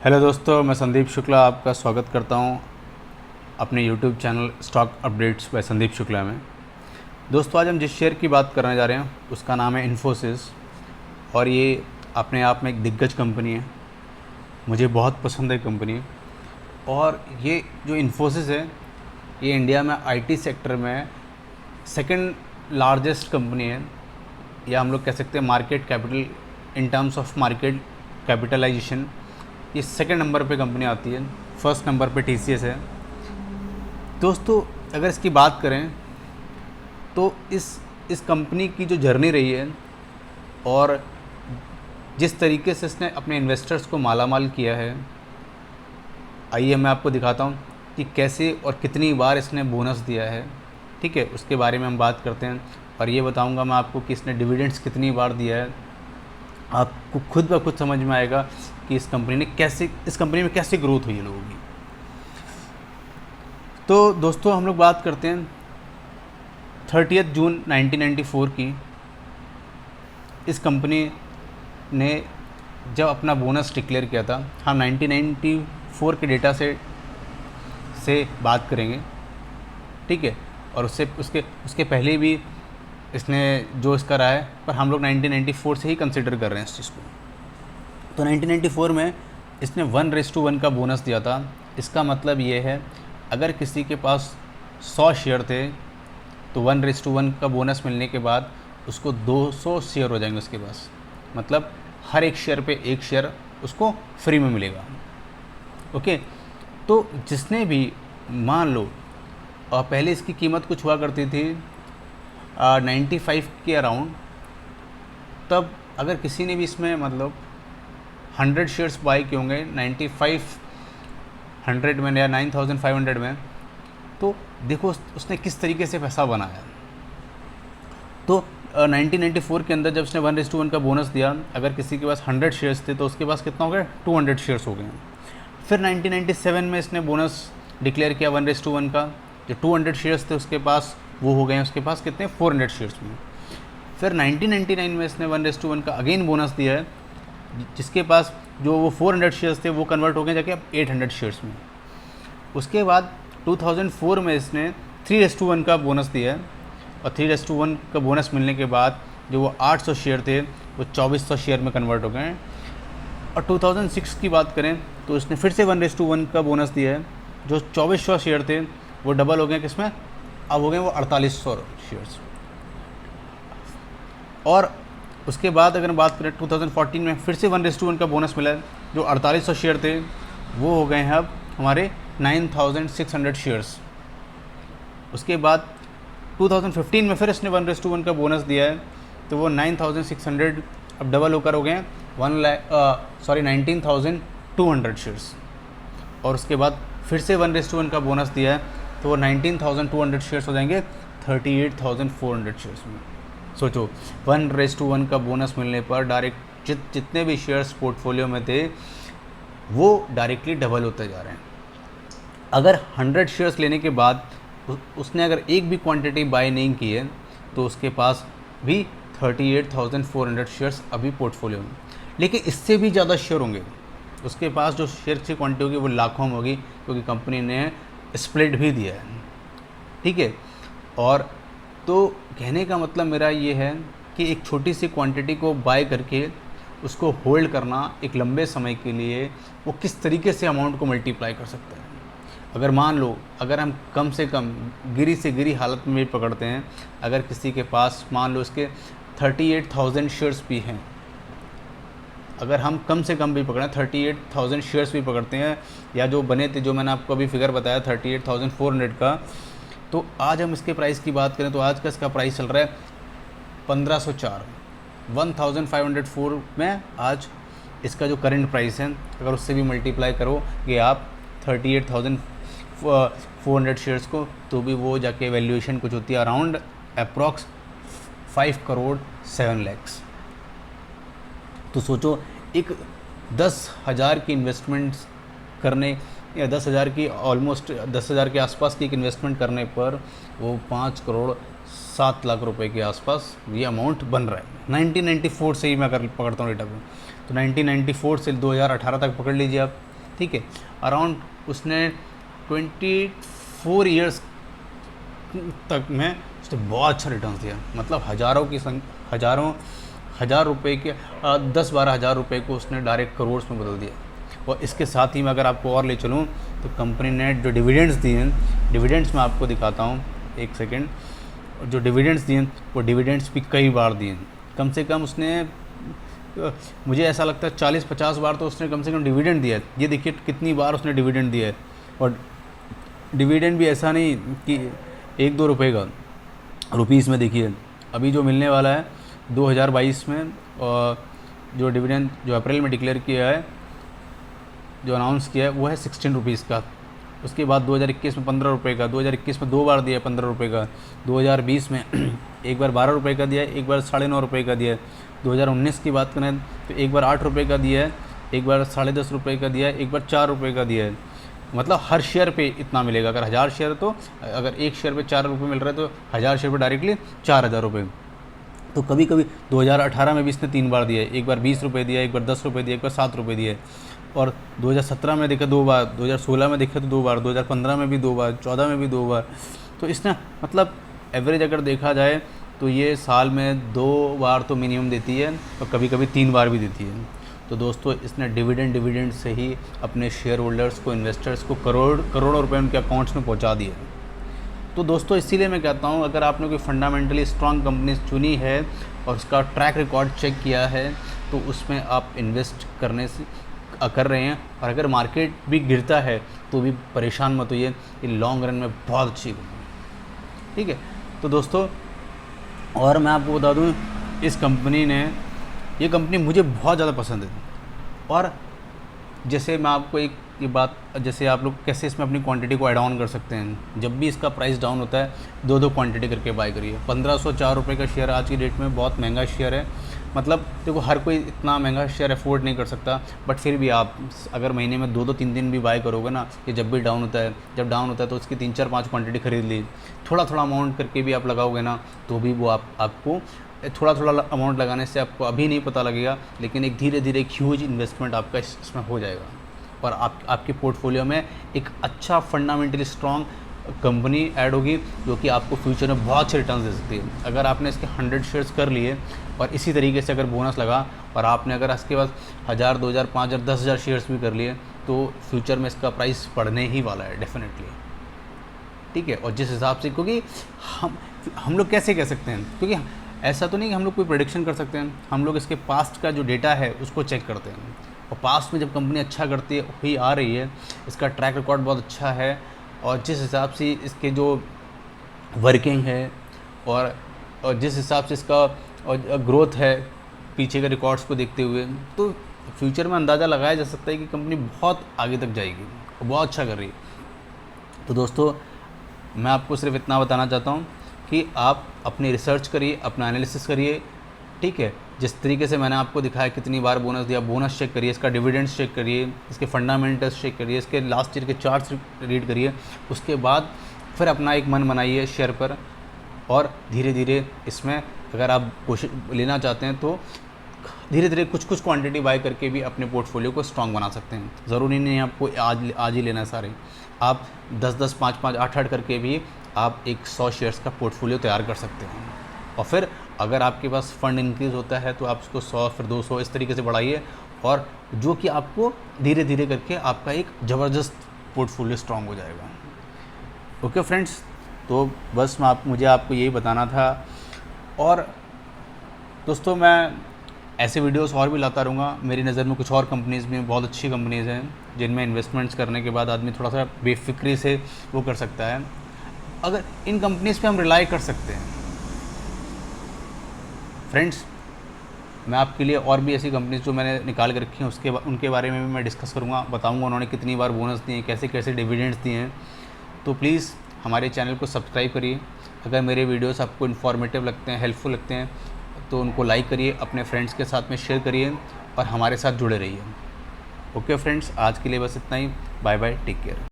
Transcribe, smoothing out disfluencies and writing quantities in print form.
Hello दोस्तों, मैं संदीप शुक्ला आपका स्वागत करता हूं अपने YouTube channel stock updates by Sandeep Shukla में। दोस्तों, आज हम जिस शेयर की बात करने जा रहे हैं उसका नाम है इन्फोसिस और ये अपने आप में एक दिग्गज कंपनी है। मुझे बहुत पसंद है कंपनी। और ये जो इन्फोसिस है ये इंडिया में आईटी सेक्टर में सेकंड लार्जेस्ट कंपनी है, या हम लोग कह सकते हैं market capital, in terms of market capitalization ये सेकंड नंबर पे कंपनी आती है। फर्स्ट नंबर पे टीसीएस है। दोस्तों, अगर इसकी बात करें तो इस कंपनी की जो जर्नी रही है और जिस तरीके से इसने अपने इन्वेस्टर्स को मालामाल किया है, आइए मैं आपको दिखाता हूँ कि कैसे और कितनी बार इसने बोनस दिया है। ठीक है, उसके बारे में हम बात करते हैं और ये बताऊँगा मैं आपको कि इसने डिविडेंड्स कितनी बार दिया है। आपको खुद ब खुद समझ में आएगा कि इस कंपनी में कैसे ग्रोथ हुई है लोगों की। तो दोस्तों, हम लोग बात करते हैं 30 जून 1994 की। इस कंपनी ने जब अपना बोनस डिक्लेयर किया था, हम 1994 के डेटा से बात करेंगे। ठीक है, और उसके पहले भी इसने जो इसका रहा है, पर हम लोग 1994 से ही कंसिडर कर रहे हैं इस चीज़ को। तो 1994 में इसने 1:1 का बोनस दिया था। इसका मतलब ये है, अगर किसी के पास 100 शेयर थे तो 1:1 का बोनस मिलने के बाद उसको 200 शेयर हो जाएंगे उसके पास। मतलब हर एक शेयर पे एक शेयर उसको फ्री में मिलेगा। ओके, तो जिसने भी, मान लो, और पहले इसकी कीमत कुछ हुआ करती थी 95 के अराउंड, तब अगर किसी ने भी इसमें मतलब 100 शेयर्स बाई किए होंगे 9500 में या 9500 में, तो देखो उसने किस तरीके से पैसा बनाया। तो 1994 के अंदर जब उसने 1:1 का बोनस दिया, अगर किसी के पास 100 शेयर्स थे तो उसके पास कितना हो गया, 200 शेयर्स हो गए। फिर 1997 में इसने बोनस डिक्लेयर किया 1:1 का। जो 200 शेयर्स थे उसके पास, वो हो गए उसके पास कितने, 400 शेयर्स में। फिर 1999 में इसने 1:1 का अगेन बोनस दिया है, जिसके पास जो वो 400 शेयर्स थे वो कन्वर्ट हो गए जाके अब 800 शेयर्स में। उसके बाद 2004 में इसने 3:1 का बोनस दिया है, और 3:1 का बोनस मिलने के बाद जो वो 800 शेयर थे वो 2400 शेयर में कन्वर्ट हो गए हैं। और 2006 की बात करें तो इसने फिर से 1:1 का बोनस दिया है। जो 2400 शेयर थे वो डबल हो गए किसमें, अब हो गए वो 4800 शेयर्स। और उसके बाद अगर बात करें 2014 में फिर से 1:1 का बोनस मिला है। जो 4800 शेयर थे वो हो गए हैं अब हमारे 9600 शेयर्स। उसके बाद 2015 में फिर इसने 1:1 का बोनस दिया है, तो वो 9600 अब डबल होकर हो गए हैं 19,200 शेयर्स। और उसके बाद फिर से 1:1 का बोनस दिया है, तो वो 19,200 शेयर्स हो जाएंगे 38,400 शेयर्स में। सोचो, 1:1 का बोनस मिलने पर डायरेक्ट जितने भी शेयर्स पोर्टफोलियो में थे वो डायरेक्टली डबल होते जा रहे हैं। अगर 100 शेयर्स लेने के बाद उसने अगर एक भी क्वांटिटी बाय नहीं की है तो उसके पास भी 38,400 शेयर्स अभी पोर्टफोलियो में। लेकिन इससे भी ज़्यादा शेयर होंगे उसके पास। जो शेयर की क्वांटिटी होगी वो लाखों में होगी, क्योंकि कंपनी ने स्प्लिट भी दिया है। ठीक है, और तो कहने का मतलब मेरा ये है कि एक छोटी सी क्वांटिटी को बाय करके उसको होल्ड करना एक लंबे समय के लिए, वो किस तरीके से अमाउंट को मल्टीप्लाई कर सकता है। अगर मान लो, अगर हम कम से कम गिरी से गिरी हालत में भी पकड़ते हैं, अगर किसी के पास मान लो इसके 38,000 शेयर्स भी हैं, अगर हम कम से कम भी पकड़ें 38,000 शेयर्स भी पकड़ते हैं, या जो बने थे, जो मैंने आपको अभी फिगर बताया 38,400 का, तो आज हम इसके प्राइस की बात करें तो आज का इसका प्राइस चल रहा है 1504, 1504 में आज इसका जो करंट प्राइस है। अगर उससे भी मल्टीप्लाई करोगे आप 38,400 शेयर्स को, तो भी वो जाके वैल्यूएशन कुछ होती है अराउंड अप्रॉक्स 5 करोड़ 7 लाख। तो सोचो, एक 10,000 की इन्वेस्टमेंट्स करने, या 10,000 की, ऑलमोस्ट 10,000 के आसपास की एक इन्वेस्टमेंट करने पर वो 5 करोड़ 7 लाख रुपए के आसपास ये अमाउंट बन रहा है। 1994 से ही मैं अगर पकड़ता हूँ डेटा को, तो 1994 से 2018 तक पकड़ लीजिए आप, ठीक है, अराउंड उसने 24 ईयर्स तक में उसने बहुत अच्छा रिटर्न दिया, मतलब हज़ार रुपए के 10-12 हज़ार रुपये को उसने डायरेक्ट करोड़ में बदल दिया। और इसके साथ ही मैं अगर आपको और ले चलूँ तो कंपनी ने जो डिविडेंड्स दिए हैं, डिविडेंड्स मैं आपको दिखाता हूँ, एक सेकेंड। जो डिविडेंड्स दिए वो डिविडेंड्स भी कई बार दिए, कम से कम उसने मुझे ऐसा लगता है 40-50 बार तो उसने कम से कम डिविडेंड दिया है। ये देखिए कितनी बार उसने डिविडेंड दिया है, और डिविडेंड भी ऐसा नहीं कि 1-2 रुपये का, रुपीज़ में देखिए अभी जो मिलने वाला है 2022 में, और जो डिविडेंड जो अप्रैल में डिक्लेयर किया है, जो अनाउंस किया है वो है 16 रुपीज़ का। उसके बाद 2021 में 15 रुपये का, 2021 में 2 बार दिया 15 रुपये का, 2020 में एक बार 12 रुपये का दिया है, एक बार 9.5 रुपये का दिया है। 2019 की बात करें तो एक बार 8 रुपये का दिया है, एक बार 10.5 रुपये का दिया है, एक बार 4 रुपये का दिया है। मतलब हर शेयर पे इतना मिलेगा। अगर 1000 शेयर तो अगर एक शेयर पे 4 रुपये मिल रहा है तो 1000 शेयर पे डायरेक्टली 4000 रुपये। तो कभी कभी 2018 में भी इसने 3 बार दिया है, एक बार 20 रुपये दिया, एक बार 10 रुपये दिया, एक बार 7 रुपये दिए। और 2017 में देखा 2 बार, 2016 में देखा तो 2 बार, 2015 में भी 2 बार, 14 में भी 2 बार। तो इसने मतलब एवरेज अगर देखा जाए तो ये साल में 2 बार तो मिनिमम देती है, और कभी कभी 3 बार भी देती है। तो दोस्तों इसने डिविडेंड से ही अपने शेयर होल्डर्स को, इन्वेस्टर्स को करोड़ों रुपए उनके अकाउंट्स में पहुंचा दिए। तो दोस्तों इसीलिए मैं कहता हूं, अगर आपने कोई फंडामेंटली स्ट्रांग कंपनी चुनी है और उसका ट्रैक रिकॉर्ड चेक किया है तो उसमें आप इन्वेस्ट कर रहे हैं, और अगर मार्केट भी गिरता है तो भी परेशान मत होइए, ये लॉन्ग रन में बहुत अच्छी कंपनी, ठीक है। तो दोस्तों और मैं आपको बता दूं, इस कंपनी ने, ये कंपनी मुझे बहुत ज़्यादा पसंद है। और जैसे मैं आपको एक ये बात, जैसे आप लोग कैसे इसमें अपनी क्वांटिटी को ऐड ऑन कर सकते हैं, जब भी इसका प्राइस डाउन होता है 2-2 क्वांटिटी करके बाय करिए। 1504 रुपये का शेयर आज की डेट में बहुत महंगा शेयर है। मतलब देखो हर कोई इतना महंगा शेयर अफोर्ड नहीं कर सकता, बट फिर भी आप अगर महीने में 2-2 3 भी बाय करोगे ना, कि जब भी डाउन होता है, जब डाउन होता है तो उसकी 3-4-5 क्वांटिटी खरीद ली, थोड़ा अमाउंट करके भी आप लगाओगे ना, तो भी वो आपको थोड़ा अमाउंट लगाने से आपको अभी नहीं पता लगेगा, लेकिन एक धीरे धीरे एक ह्यूज इन्वेस्टमेंट आपका इसमें हो जाएगा, और आपके पोर्टफोलियो में एक अच्छा फंडामेंटली स्ट्रॉन्ग कंपनी ऐड होगी, जो कि आपको फ्यूचर में बहुत अच्छे रिटर्न दे सकती है। अगर आपने इसके 100 शेयर्स कर लिए और इसी तरीके से अगर बोनस लगा, और आपने अगर इसके बाद 1000, 2000, 5000, 10,000 शेयर्स भी कर लिए, तो फ्यूचर में इसका प्राइस बढ़ने ही वाला है डेफिनेटली, ठीक है। और जिस हिसाब से, क्योंकि हम लोग कैसे कह सकते हैं, क्योंकि ऐसा तो नहीं कि हम लोग कोई प्रेडिक्शन कर सकते हैं, हम लोग इसके पास्ट का जो डेटा है उसको चेक करते हैं, और पास्ट में जब कंपनी अच्छा करती है हुई आ रही है, इसका ट्रैक रिकॉर्ड बहुत अच्छा है, और जिस हिसाब से इसके जो वर्किंग है और जिस हिसाब से इसका ग्रोथ है पीछे के रिकॉर्ड्स को देखते हुए, तो फ्यूचर में अंदाज़ा लगाया जा सकता है कि कंपनी बहुत आगे तक जाएगी और बहुत अच्छा कर रही है। तो दोस्तों मैं आपको सिर्फ इतना बताना चाहता हूँ कि आप अपनी रिसर्च करिए, अपना एनालिसिस करिए, ठीक है। जिस तरीके से मैंने आपको दिखाया कितनी बार बोनस दिया, बोनस चेक करिए, इसका डिविडेंड्स चेक करिए, इसके फंडामेंटल्स चेक करिए, इसके लास्ट ईयर के चार्ट्स रीड करिए, उसके बाद फिर अपना एक मन बनाइए शेयर पर, और धीरे धीरे इसमें अगर आप कोशिश लेना चाहते हैं तो धीरे धीरे कुछ क्वांटिटी बाय करके भी अपने पोर्टफोलियो को स्ट्रॉन्ग बना सकते हैं। ज़रूरी नहीं है आपको आज ही लेना है सारे, आप 10-10, 5-5, 8-8 करके भी आप एक 100 शेयर्स का पोर्टफोलियो तैयार कर सकते हैं। और फिर अगर आपके पास फंड इंक्रीज़ होता है तो आप उसको 100, फिर 200 इस तरीके से बढ़ाइए, और जो कि आपको धीरे धीरे करके आपका एक ज़बरदस्त पोर्टफोलियो स्ट्रॉन्ग हो जाएगा। ओके फ्रेंड्स, तो बस मुझे आपको यही बताना था। और दोस्तों मैं ऐसे वीडियोस और भी लाता रहूँगा। मेरी नज़र में कुछ और कंपनीज़ भी बहुत अच्छी कंपनीज़ हैं जिनमें इन्वेस्टमेंट्स करने के बाद आदमी थोड़ा सा बेफिक्री से वो कर सकता है। अगर इन कंपनीज़ पे हम रिलाई कर सकते हैं फ्रेंड्स, मैं आपके लिए और भी ऐसी कंपनीज जो मैंने निकाल के रखी हैं उनके बारे में भी मैं डिस्कस करूँगा, बताऊँगा उन्होंने कितनी बार बोनस दिए हैं, कैसे कैसे डिविडेंड्स दिए हैं। तो प्लीज़ हमारे चैनल को सब्सक्राइब करिए। अगर मेरे वीडियोस आपको इन्फॉर्मेटिव लगते हैं, हेल्पफुल लगते हैं, तो उनको लाइक करिए, अपने फ्रेंड्स के साथ में शेयर करिए, और हमारे साथ जुड़े रहिए। ओके फ्रेंड्स, आज के लिए बस इतना ही। Bye bye, take care.